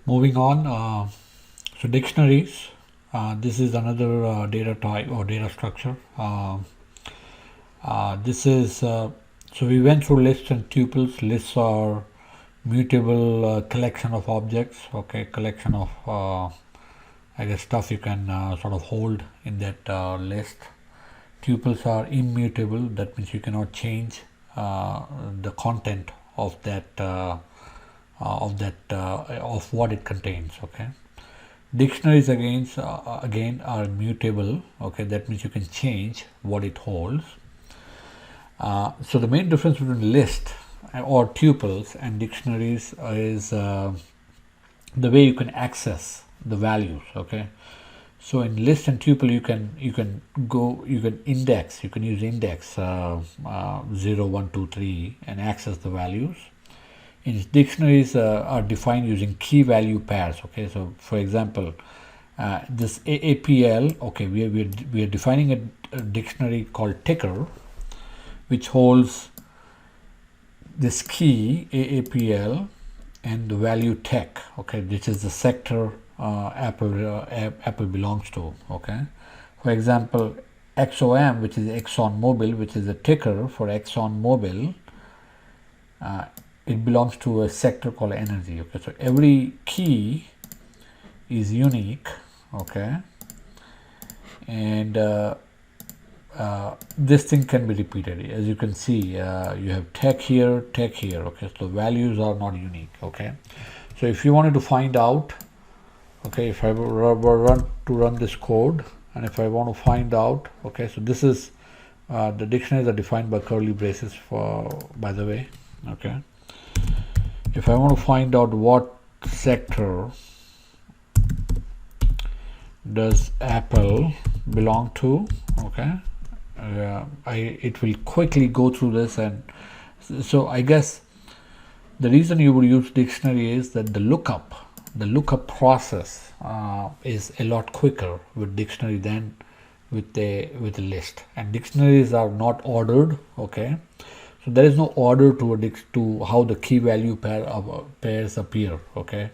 Moving on, so dictionaries. This is another data type or data structure. This is so we went through lists and tuples. Lists are mutable collection of objects. Okay, collection of I guess stuff you can sort of hold in that list. Tuples are immutable. That means you cannot change the content of that of what it contains. Okay. Dictionaries again are mutable. Okay, that means you can change what it holds. So the main difference between list or tuples and dictionaries is the way you can access the values. Okay, so in list and tuple you can index, you can use index 0 1 2 3 and access the values. In dictionaries are defined using key value pairs. Okay, so for example, this AAPL, okay, we are defining a dictionary called ticker, which holds this key AAPL and the value tech. Okay, which is the sector Apple belongs to. Okay, for example, XOM, which is Exxon Mobil, which is a ticker for Exxon Mobil. It belongs to a sector called energy. Okay, so every key is unique. Okay, and this thing can be repeated. As you can see, you have tech here. Okay, so values are not unique. Okay, so if you wanted to find out, okay, if I were run this code, and if I want to find out, okay, so this is the dictionaries are defined by curly braces, by the way. Okay, if I want to find out what sector does Apple belong to, okay, it will quickly go through this. And so I guess the reason you would use dictionary is that the lookup process is a lot quicker with dictionary than with a list. And dictionaries are not ordered. Okay, so there is no order to how the key value pairs appear. Okay,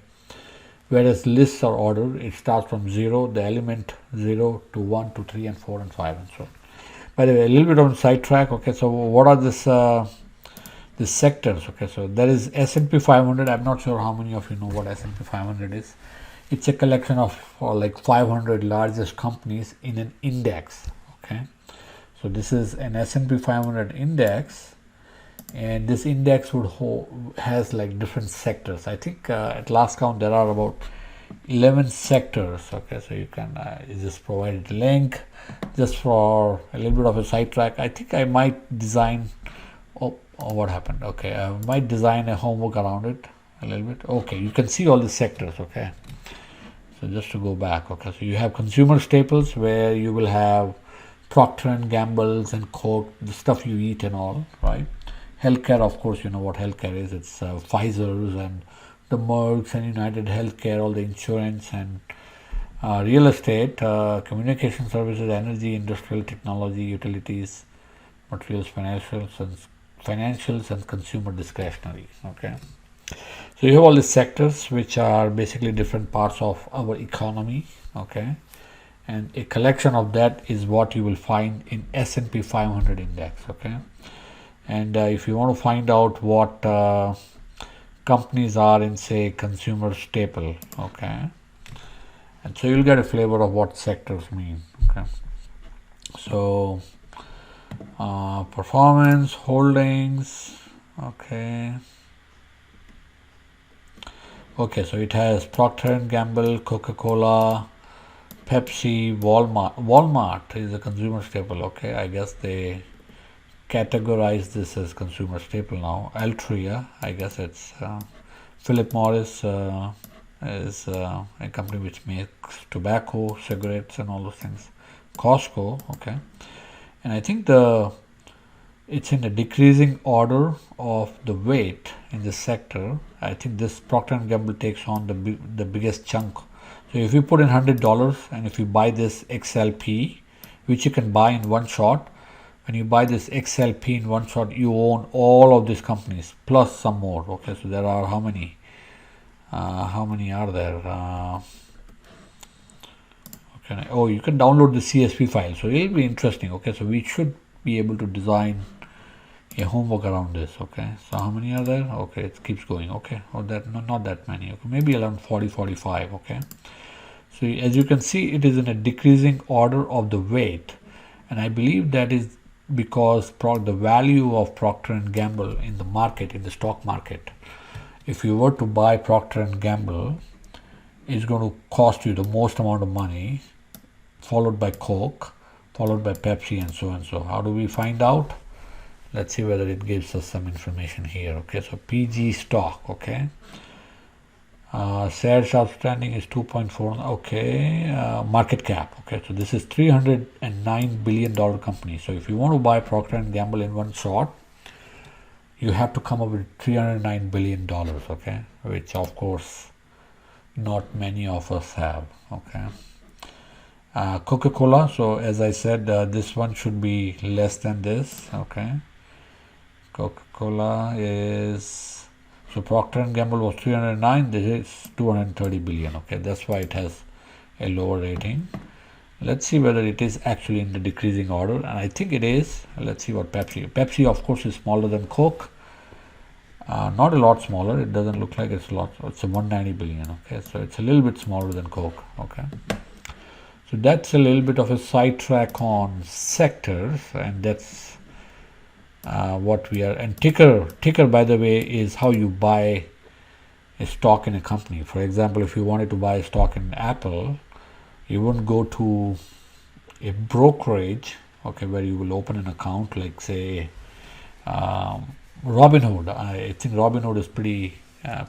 whereas lists are ordered. It starts from 0, the element 0 to 1 to 3 and 4 and 5 and so on. By the way, a little bit on sidetrack. Okay, so what are these sectors? Okay, so there is S&P 500. I'm not sure how many of you know what S&P 500 is. It's a collection of like 500 largest companies in an index. Okay, so this is an S&P 500 index, and this index has like different sectors. I think at last count there are about 11 sectors. Okay, so you can just provide a link just for a little bit of a sidetrack. I think I might design what happened. Okay, I might design a homework around it a little bit. Okay, you can see all the sectors. Okay, so just to go back. Okay, so you have consumer staples, where you will have Procter and Gamble's and Coke, the stuff you eat and all, right? Healthcare, of course, you know what healthcare is. It's Pfizer's and the Merck's and United Healthcare, all the insurance, and real estate, communication services, energy, industrial technology, utilities, materials, financials and consumer discretionary. Okay, so you have all these sectors which are basically different parts of our economy. Okay, and a collection of that is what you will find in S&P 500 index. Okay, and if you want to find out what companies are in, say, consumer staple, okay, and so you'll get a flavor of what sectors mean. Okay, so performance holdings. Okay, so it has Procter and Gamble, Coca-Cola, Pepsi, Walmart is a consumer staple. Okay, I guess they categorize this as consumer staple now. Altria, I guess it's Philip Morris is a company which makes tobacco, cigarettes and all those things. Costco, okay, and I think it's in a decreasing order of the weight in this sector. I think this Procter and Gamble takes on the biggest chunk. So if you put in $100 and if you buy this XLP, which you can buy in one shot, when you buy this XLP in one shot, you own all of these companies plus some more. Okay, so there are how many? How many are there? Oh, you can download the CSV file, so it'll be interesting. Okay, so we should be able to design a homework around this. Okay, so how many are there? Okay, it keeps going. Okay, or that not that many. Okay, maybe around 40-45. Okay, so as you can see, it is in a decreasing order of the weight, and I believe that is because the value of Procter and Gamble in the market, in the stock market, if you were to buy Procter and Gamble, is going to cost you the most amount of money, followed by Coke, followed by Pepsi, and so and so. How do we find out? Let's see whether it gives us some information here. Okay, so PG stock. Okay, shares outstanding is 2.4. Okay, market cap. Okay, so this is $309 billion company. So if you want to buy Procter and Gamble in one shot, you have to come up with $309 billion. Okay, which of course not many of us have. Okay. Coca-Cola, so as I said, this one should be less than this. Okay, Coca-Cola is, so Procter and Gamble was 309, this is 230 billion. Okay, that's why it has a lower rating. Let's see whether it is actually in the decreasing order, and I think it is. Let's see what Pepsi of course is smaller than Coke, not a lot smaller. It doesn't look like it's a lot. It's a 190 billion. Okay, so it's a little bit smaller than Coke. Okay, so that's a little bit of a sidetrack on sectors, and that's what we are. And ticker by the way is how you buy a stock in a company. For example, if you wanted to buy a stock in Apple, you wouldn't go to a brokerage, okay, where you will open an account, like say Robinhood. I think Robinhood is pretty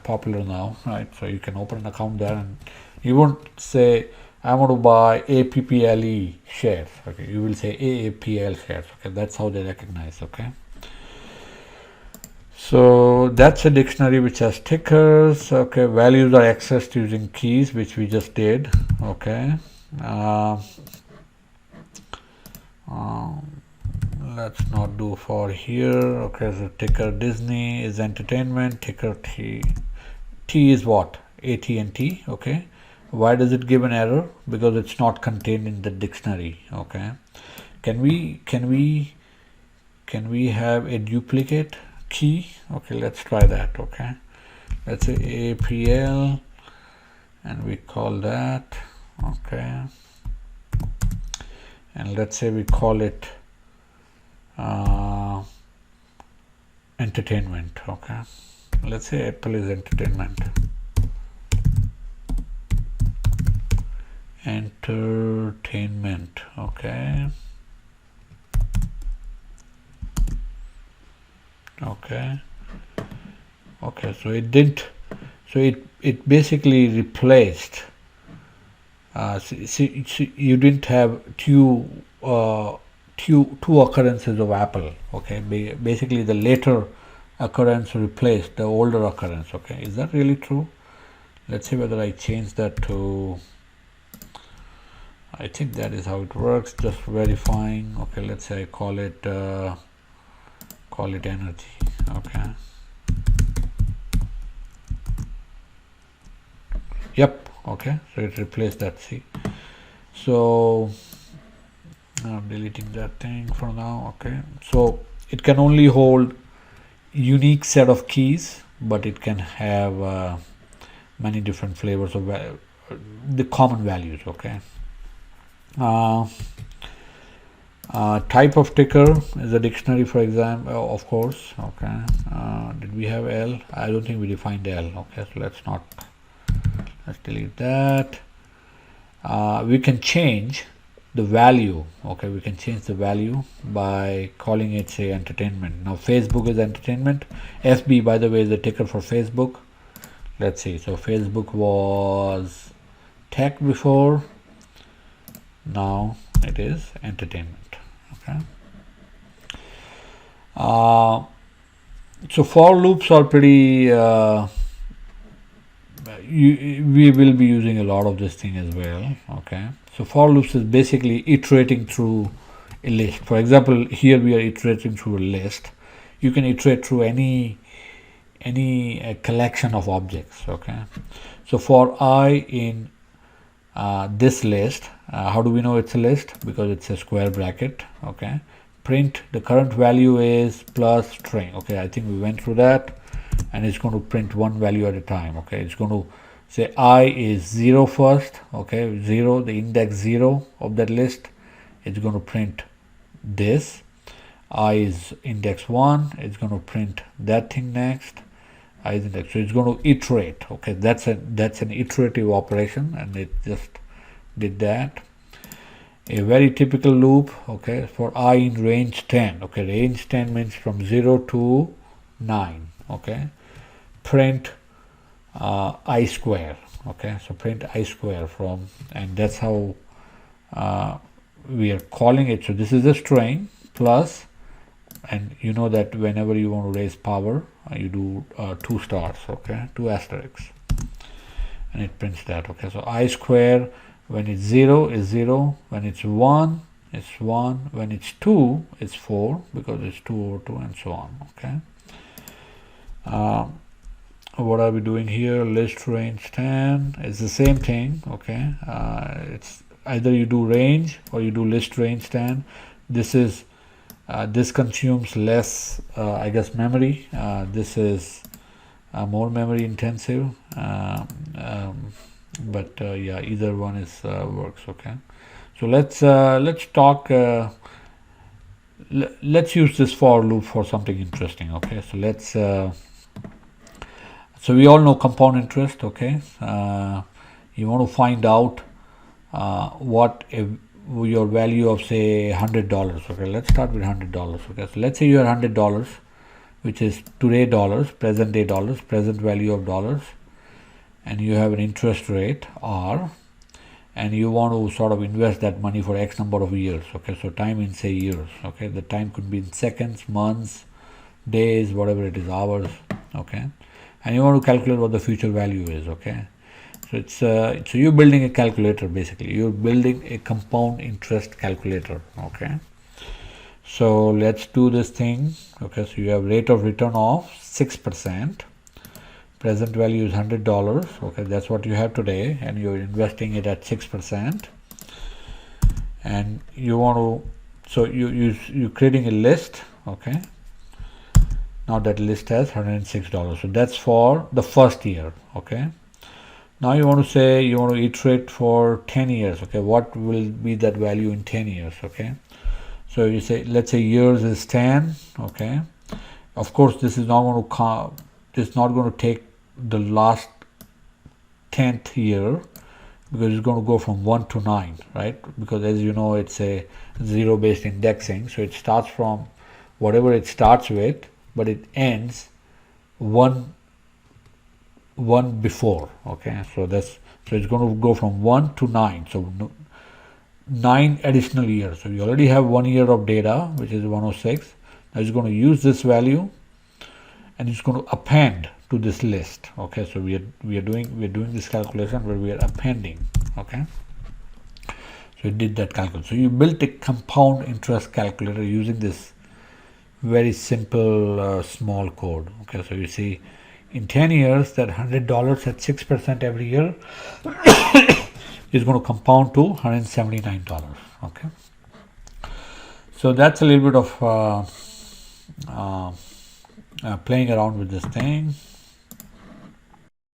popular now, right? So you can open an account there, and you won't say I want to buy APPLE shares. Okay, you will say AAPL shares. Okay, that's how they recognize. Okay, so that's a dictionary which has tickers. Okay, values are accessed using keys, which we just did. Okay, let's not do for here. Okay, so ticker Disney is entertainment. Ticker T is what? AT&T. Okay, why does it give an error? Because it's not contained in the dictionary. Okay, can we have a duplicate key? Okay, let's try that. Okay, let's say APL, and we call that. Okay, and let's say we call it entertainment. Okay, let's say Apple is entertainment. Entertainment. Okay, so it didn't, so it basically replaced, you didn't have two occurrences of Apple. Okay, basically the later occurrence replaced the older occurrence. Okay, is that really true? Let's see whether I change that to, I think that is how it works, just verifying. Okay, let's say I call it energy. Okay, yep. Okay, so it replaced that. See, so I'm deleting that thing for now. Okay, so it can only hold unique set of keys, but it can have many different flavors of the common values. Okay, type of ticker is a dictionary, for example, of course. Okay, did we have L? I don't think we defined L. Okay, so let's delete that. We can change the value. Okay, we can change the value by calling it, say, entertainment. Now Facebook is entertainment. FB, by the way, is the ticker for Facebook. Let's see, so Facebook was tech before, now it is entertainment. Okay, so for loops are pretty we will be using a lot of this thing as well. Okay, so for loops is basically iterating through a list. For example, here we are iterating through a list. You can iterate through any any collection of objects. Okay, so for I in this list, how do we know it's a list? Because it's a square bracket. Okay, print the current value is plus string. Okay, I think we went through that, and it's going to print one value at a time. Okay, it's going to say I is 0 first. Okay, 0, the index 0 of that list. It's going to print this. I is index 1. It's going to print that thing next. I is index. So it's going to iterate. Okay, that's an iterative operation, and it just did that. A very typical loop. Okay, for I in range 10. Okay, range 10 means from 0 to 9. Okay, print I square. Okay, so print I square from, and that's how we are calling it. So this is a string plus, and you know that whenever you want to raise power, you do 2 stars. Okay, 2 asterisks, and it prints that. Okay, so I square when it's 0 is 0, when it's 1 it's 1, when it's 2 it's 4 because it's 2 over 2, and so on. Okay, what are we doing here? List range 10. It's the same thing. Okay, it's either you do range or you do list range 10. This is this consumes less I guess memory. This is more memory intensive, but yeah, either one is works. Okay, so let's talk let's use this for loop for something interesting. Okay, so let's so we all know compound interest. Okay, you want to find out what your value of say $100. Okay, let's start with $100. Okay, so let's say you have $100, which is today dollars, present day dollars, present value of dollars, and you have an interest rate R, and you want to sort of invest that money for X number of years. Okay, so time in say years. Okay, the time could be in seconds, months, days, whatever it is, hours. Okay, and you want to calculate what the future value is. Okay, so it's so you're building a calculator. Basically you're building a compound interest calculator. Okay, so let's do this thing. Okay, so you have rate of return of 6%, present value is $100. Okay, that's what you have today, and you're investing it at 6%, and you want to, so you're creating a list. Okay, now that list has $106. So that's for the first year. Okay, now you want to say you want to iterate for 10 years. Okay, what will be that value in 10 years? Okay, so you say, let's say years is 10. Okay, of course this is not going to this is not going to take the last 10th year, because it's going to go from 1 to 9, right? Because as you know, it's a zero based indexing, so it starts from whatever it starts with, but it ends one before. Okay, so that's, so it's going to go from 1 to 9, so 9 additional years. So you already have 1 year of data, which is 106. Now it's going to use this value, and it's going to append to this list. Okay, so we are doing this calculation where we are appending. Okay, so it did that calculation. So you built a compound interest calculator using this very simple small code. Okay, so you see in 10 years that $100 at 6% every year is going to compound to $179. Okay, so that's a little bit of playing around with this thing.